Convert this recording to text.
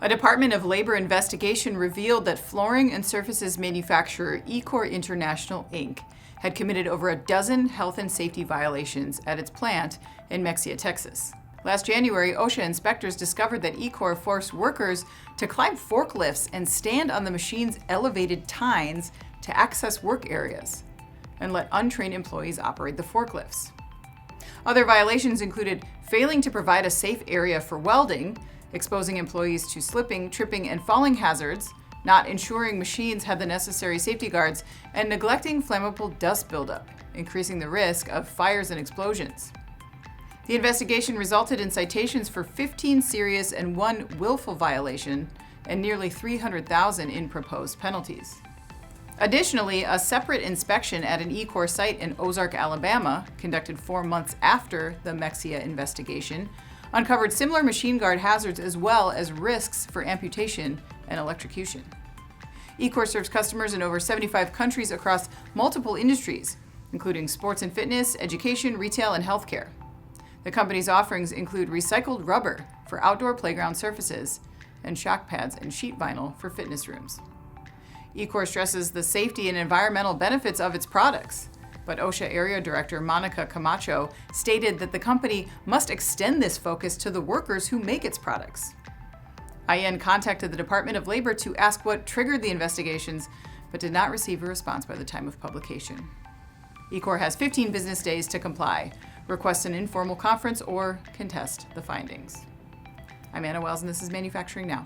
A Department of Labor investigation revealed that flooring and surfaces manufacturer Ecore International Inc. had committed over a dozen health and safety violations at its plant in Mexia, Texas. Last January, OSHA inspectors discovered that Ecore forced workers to climb forklifts and stand on the machine's elevated tines to access work areas, and let untrained employees operate the forklifts. Other violations included failing to provide a safe area for welding, exposing employees to slipping, tripping, and falling hazards, not ensuring machines had the necessary safety guards, and neglecting flammable dust buildup, increasing the risk of fires and explosions. The investigation resulted in citations for 15 serious and 1 willful violation, and nearly $300,000 in proposed penalties. Additionally, a separate inspection at an Ecore site in Ozark, Alabama, conducted 4 months after the Mexia investigation, uncovered similar machine guard hazards as well as risks for amputation and electrocution. Ecore serves customers in over 75 countries across multiple industries, including sports and fitness, education, retail, and healthcare. The company's offerings include recycled rubber for outdoor playground surfaces and shock pads and sheet vinyl for fitness rooms. Ecore stresses the safety and environmental benefits of its products, but OSHA Area Director Monica Camacho stated that the company must extend this focus to the workers who make its products. IN contacted the Department of Labor to ask what triggered the investigations, but did not receive a response by the time of publication. Ecore has 15 business days to comply, request an informal conference, or contest the findings. I'm Anna Wells, and this is Manufacturing Now.